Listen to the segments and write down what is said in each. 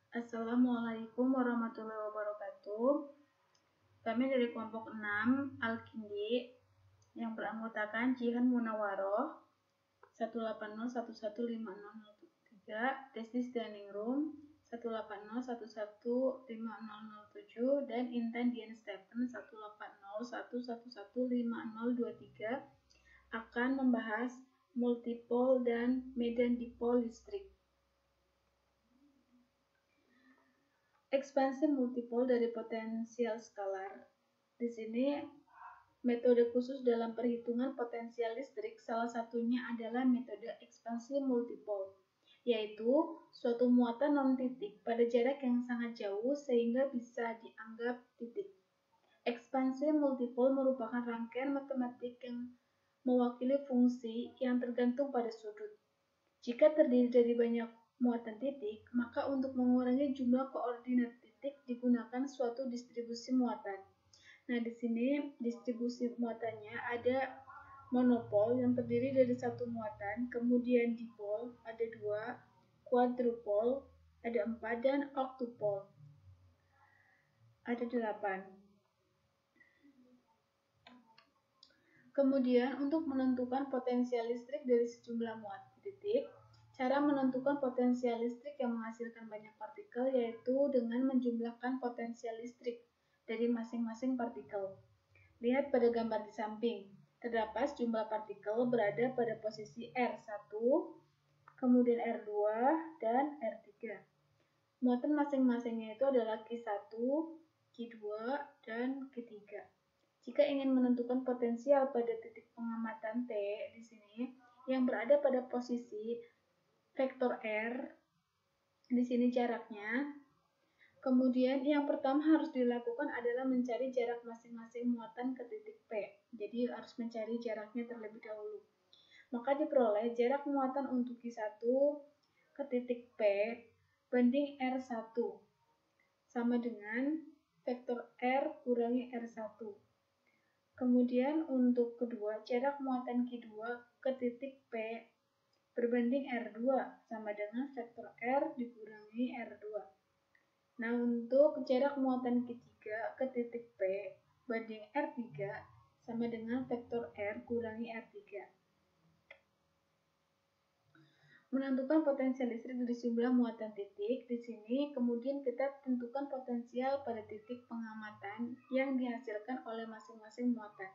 Assalamualaikum warahmatullahi wabarakatuh. Kami dari kelompok 6 Al-Kindi yang beranggotakan Jihan Munawaroh 180115003, Tesis Dining Room 180115007, dan Intan Dian Stephen 18011115023 akan membahas multipole dan medan dipole listrik. Ekspansi multipole dari potensial skalar. Di sini metode khusus dalam perhitungan potensial listrik salah satunya adalah metode ekspansi multipole, yaitu suatu muatan non-titik pada jarak yang sangat jauh sehingga bisa dianggap titik. Ekspansi multipole merupakan rangkaian matematik yang mewakili fungsi yang tergantung pada sudut. Jika terdiri dari banyak muatan titik, maka untuk mengurangi jumlah koordinat titik digunakan suatu distribusi muatan. Nah, di sini distribusi muatannya ada monopol yang terdiri dari satu muatan, kemudian dipol ada 2, quadrupol ada 4, dan octupol ada 8. Kemudian untuk menentukan potensial listrik dari sejumlah muatan titik, cara menentukan potensial listrik yang menghasilkan banyak partikel yaitu dengan menjumlahkan potensial listrik dari masing-masing partikel. Lihat pada gambar di samping. Terdapat jumlah partikel berada pada posisi R1, kemudian R2, dan R3. Muatan masing-masingnya itu adalah Q1, Q2, dan Q3. Jika ingin menentukan potensial pada titik pengamatan T di sini yang berada pada posisi vektor R, di sini jaraknya. Kemudian yang pertama harus dilakukan adalah mencari jarak masing-masing muatan ke titik P. Jadi harus mencari jaraknya terlebih dahulu. Maka diperoleh jarak muatan untuk Q1 ke titik P banding R1 sama dengan vektor R kurangi R1. Kemudian untuk kedua, jarak muatan Q2 ke titik P berbanding R2 sama dengan vektor R dikurangi R2. Nah, untuk jarak muatan Q3 ke titik P banding R3 sama dengan vektor R kurangi R3. Menentukan potensial listrik dari sejumlah muatan titik, di sini kemudian kita tentukan potensial pada titik pengamatan yang dihasilkan oleh masing-masing muatan.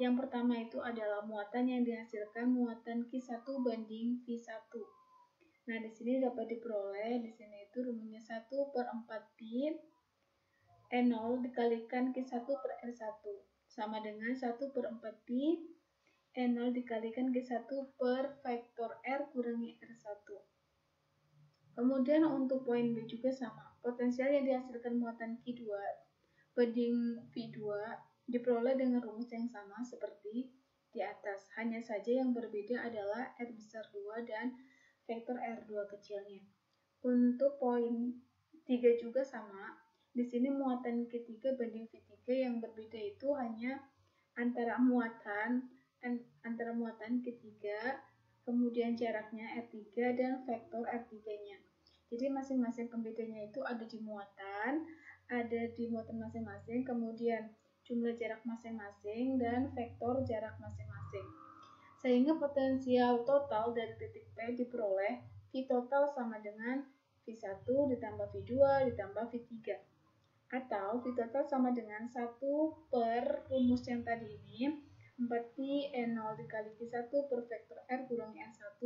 Yang pertama itu adalah muatan yang dihasilkan muatan Q1 banding V1. Nah, di sini dapat diperoleh, di sini itu rumusnya 1/4 pi E0 dikalikan Q1 per R1 sama dengan 1/4 pi E0 dikalikan Q1 per vektor R kurangi R1. Kemudian untuk poin B juga sama. Potensial yang dihasilkan muatan Q2 banding V2 diperoleh dengan rumus yang sama seperti di atas. Hanya saja yang berbeda adalah R besar 2 dan vektor R2 kecilnya. Untuk poin 3 juga sama. Di sini muatan Q3 banding V3 yang berbeda itu hanya antara muatan Q3, kemudian jaraknya R3 dan vektor R3-nya. Jadi masing-masing pembedanya itu ada di muatan masing-masing, kemudian jumlah jarak masing-masing, dan vektor jarak masing-masing. Sehingga potensial total dari titik P diperoleh V total sama dengan V1 ditambah V2 ditambah V3. Atau V total sama dengan 1 per rumus yang tadi ini, 4pi E0 dikali Q1 per vektor R kurangi R1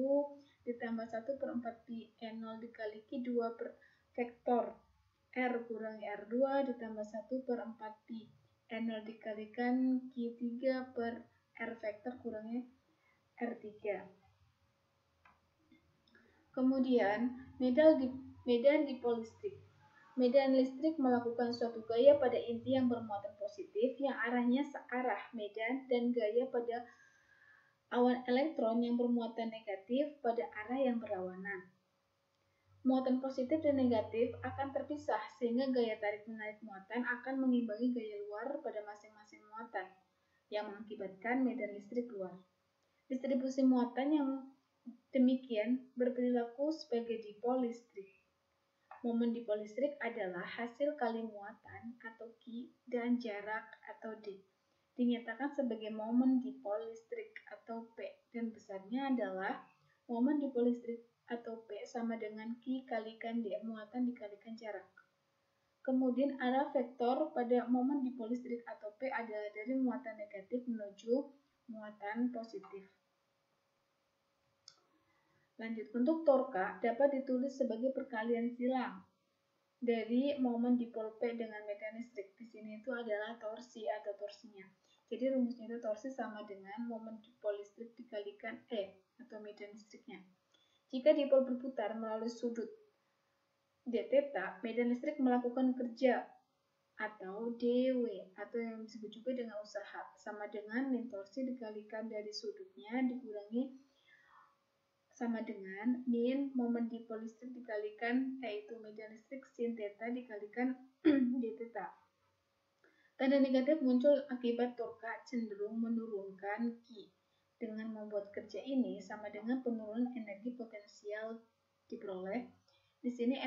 ditambah 1/4pi E0 dikali Q2 per vektor R kurangi R2 ditambah 1/4pi E0 dikalikan Q3 per R vektor kurangi R3. Kemudian, medan dipole listrik. Medan listrik melakukan suatu gaya pada inti yang bermuatan positif yang arahnya searah medan dan gaya pada awan elektron yang bermuatan negatif pada arah yang berlawanan. Muatan positif dan negatif akan terpisah sehingga gaya tarik-menarik muatan akan mengimbangi gaya luar pada masing-masing muatan yang mengakibatkan medan listrik keluar. Distribusi muatan yang demikian berperilaku sebagai dipol listrik. Momen di polistrik adalah hasil kali muatan atau Q dan jarak atau D. Dinyatakan sebagai momen dipol listrik atau P, dan besarnya adalah momen dipol listrik atau P sama dengan Q kalikan D, muatan dikalikan jarak. Kemudian arah vektor pada momen dipol listrik atau P adalah dari muatan negatif menuju muatan positif. Lanjut, untuk torka dapat ditulis sebagai perkalian silang dari momen dipol P dengan medan listrik. Di sini itu adalah torsi atau torsinya. Jadi rumusnya itu torsi sama dengan momen dipol listrik dikalikan E atau medan listriknya. Jika dipol berputar melalui sudut d theta, medan listrik melakukan kerja atau dW atau yang disebut juga dengan usaha sama dengan min torsi dikalikan dari sudutnya dikurangi sama dengan min momen dipol listrik dikalikan yaitu medan listrik sin theta dikalikan d theta. Tanda negatif muncul akibat torka cenderung menurunkan Q. Dengan membuat kerja ini sama dengan penurunan energi potensial diperoleh. Di sini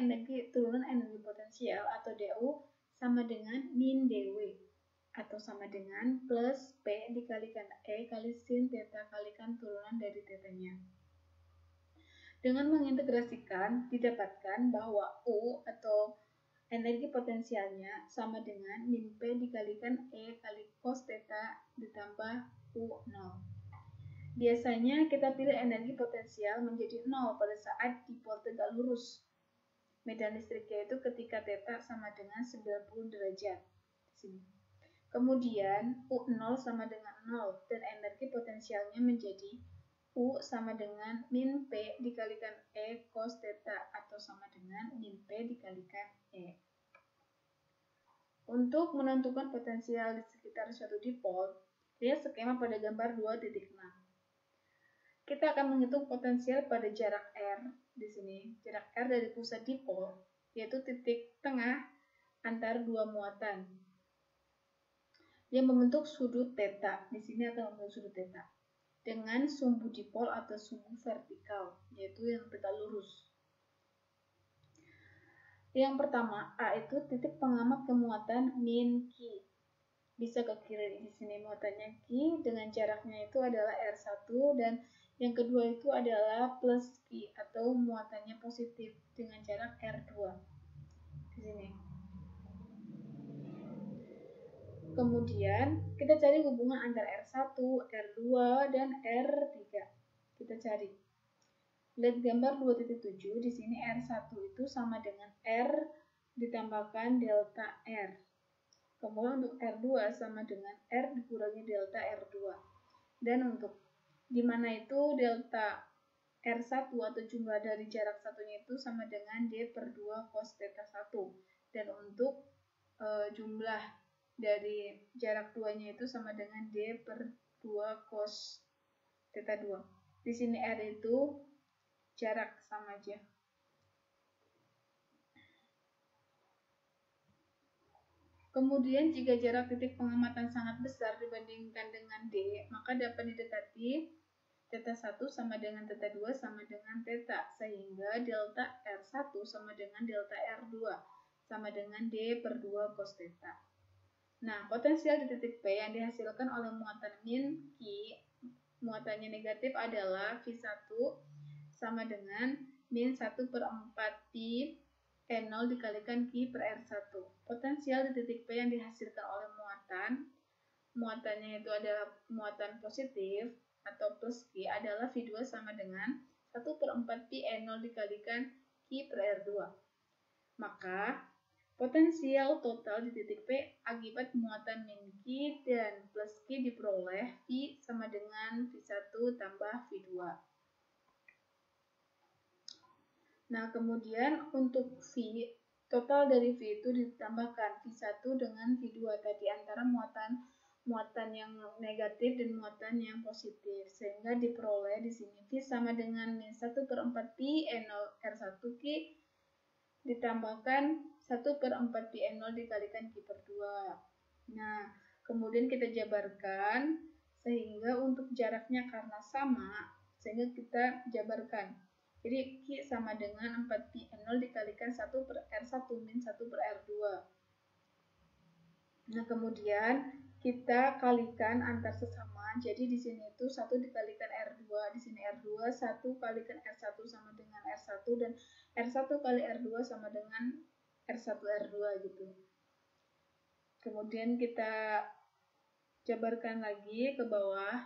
turunan energi potensial atau DU sama dengan min dW atau sama dengan plus P dikalikan E kali sin theta kalikan turunan dari tetanya. Dengan mengintegrasikan, didapatkan bahwa U atau energi potensialnya sama dengan min P dikalikan E kali cos theta ditambah U0. Biasanya kita pilih energi potensial menjadi 0 pada saat dipol tegak lurus. Medan listriknya itu ketika theta sama dengan 90 derajat. Sini. Kemudian U0 sama dengan 0 dan energi potensialnya menjadi U sama dengan min P dikalikan E cos theta atau sama dengan min P dikalikan E. Untuk menentukan potensial di sekitar suatu dipol, lihat skema pada gambar 2.6. Kita akan menghitung potensial pada jarak R di sini. Jarak R dari pusat dipol yaitu titik tengah antar dua muatan yang membentuk sudut theta. Di sini akan membentuk sudut theta dengan sumbu dipol atau sumbu vertikal, yaitu yang tegak lurus. Yang pertama, A itu titik pengamat kemuatan min Q. Bisa ke kiri, di sini muatannya Q dengan jaraknya itu adalah R1 dan yang kedua itu adalah plus Q atau muatannya positif dengan jarak R2. Di sini. Kemudian kita cari hubungan antara R1, R2, dan R3. Kita cari. Lihat gambar 2.7, di sini R1 itu sama dengan R ditambahkan delta R. Kemudian untuk R2 sama dengan R dikurangi delta R2. Dan untuk di mana itu delta R1 atau jumlah dari jarak satunya itu sama dengan D per 2 cos theta 1. Dan untuk jumlah dari jarak 2-nya itu sama dengan D per 2 cos theta 2. Di sini R itu jarak sama aja. Kemudian jika jarak titik pengamatan sangat besar dibandingkan dengan D, maka dapat didekati theta 1 sama dengan theta 2 sama dengan theta, sehingga delta R1 sama dengan delta R2 sama dengan D per 2 cos theta. Nah, potensial di titik P yang dihasilkan oleh muatan min Q, muatannya negatif adalah V1 sama dengan min 1 per 4 pi E0 dikalikan Q per R1. Potensial di titik P yang dihasilkan oleh muatannya itu adalah muatan positif atau plus Q adalah V2 sama dengan 1 per 4 pi E0 dikalikan Q per R2. Maka potensial total di titik P akibat muatan min Q dan plus Q diperoleh V sama dengan V1 tambah V2. Nah, kemudian untuk V, total dari V itu ditambahkan V1 dengan V2 tadi antara muatan yang negatif dan muatan yang positif. Sehingga diperoleh di sini V sama dengan min 1 per 4 pi E0 R1 Q ditambahkan 1 per 4 pi E0 dikalikan Q per 2. Nah, kemudian kita jabarkan sehingga untuk jaraknya karena sama, sehingga kita jabarkan. Jadi Q sama dengan 4 pi E0 dikalikan dikalikan 1 per R1 min 1 per R2. Nah, kemudian kita kalikan antar sesama. Jadi di sini itu 1 dikalikan R2, di sini R2, 1 kalikan R1 sama dengan R1, dan R1 kali R2 sama dengan R1 R2 gitu. Kemudian kita jabarkan lagi ke bawah,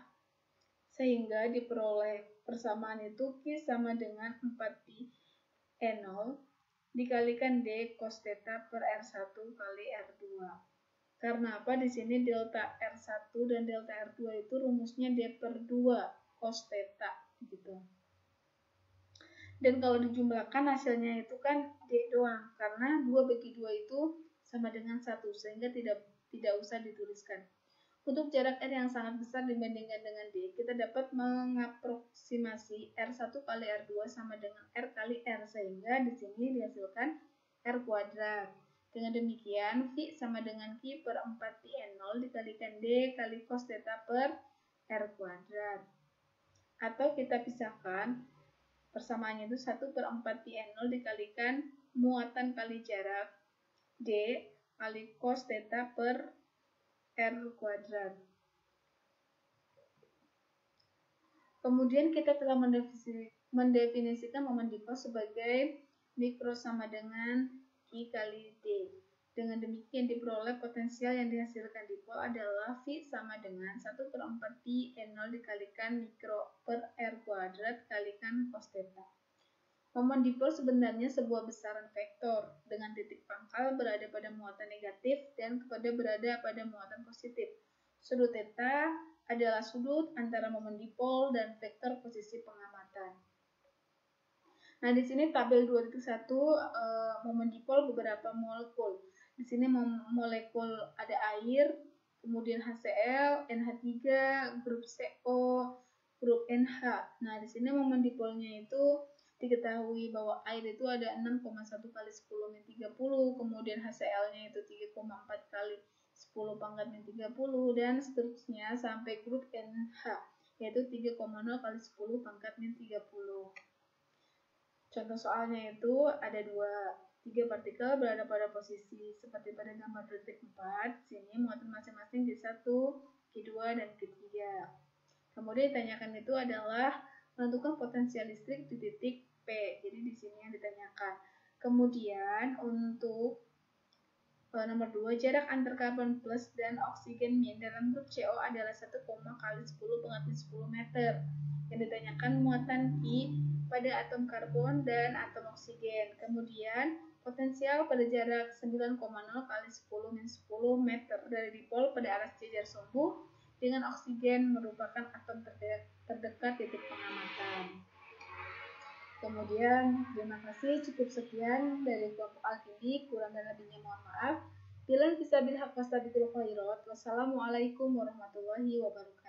sehingga diperoleh persamaan itu Q sama dengan 4pi E0 dikalikan D cos theta per R1 kali R2. Karena apa? Di sini delta R1 dan delta R2 itu rumusnya D per 2 cos theta gitu. Dan kalau dijumlahkan hasilnya itu kan D doang, karena 2 bagi 2 itu sama dengan 1, sehingga tidak usah dituliskan. Untuk jarak R yang sangat besar dibandingkan dengan D, kita dapat mengaproksimasi R1 kali R2 sama dengan R kali R, sehingga di sini dihasilkan R kuadrat. Dengan demikian, V sama dengan Q per 4pi E0 dikalikan D kali cos theta per R kuadrat. Atau kita pisahkan, persamaannya itu 1 per 4pi E0 dikalikan muatan kali jarak D kali cos theta per R kuadrat. Kemudian kita telah mendefinisikan momen dipol sebagai mikro sama dengan Q kali D. Dengan demikian diperoleh potensial yang dihasilkan dipol adalah V sama dengan 1 per 4pi E0 dikalikan mikro per R kuadrat kalikan cos theta. Momen dipol sebenarnya sebuah besaran vektor dengan titik pangkal berada pada muatan negatif dan berada pada muatan positif. Sudut theta adalah sudut antara momen dipol dan vektor posisi pengamatan. Nah, di sini tabel 2.1 momen dipol beberapa molekul. Di sini molekul ada air, kemudian HCl, NH3, grup CO, grup NH. Nah, di sini momen dipolnya itu diketahui bahwa air itu ada 6,1 kali 10 min 30, kemudian HCl-nya itu 3,4 kali 10 pangkat min 30, dan seterusnya sampai grup NH, yaitu 3,0 kali 10 pangkat min 30. Contoh soalnya itu ada 3 partikel berada pada posisi seperti pada gambar 4. Sini muatan masing-masing Q1, Q2, dan Q3. Kemudian ditanyakan itu adalah menentukan potensial listrik di titik P. Jadi di sini yang ditanyakan. Kemudian untuk nomor 2, jarak antar karbon plus dan oksigen min dalam grup CO adalah 1, kali 10 pangkat min 10 meter. Yang ditanyakan muatan Q pada atom karbon dan atom oksigen. Kemudian potensial pada jarak 9,0 kali 10 min 10 meter dari dipol pada aras jajar sumbu dengan oksigen merupakan atom terdekat titik pengamatan. Kemudian, terima kasih, cukup sekian dari kelompok alkili, kurang dan lebihnya mohon maaf. Bila bisa bilhaq wastabiqul khairat. Wassalamualaikum warahmatullahi wabarakatuh.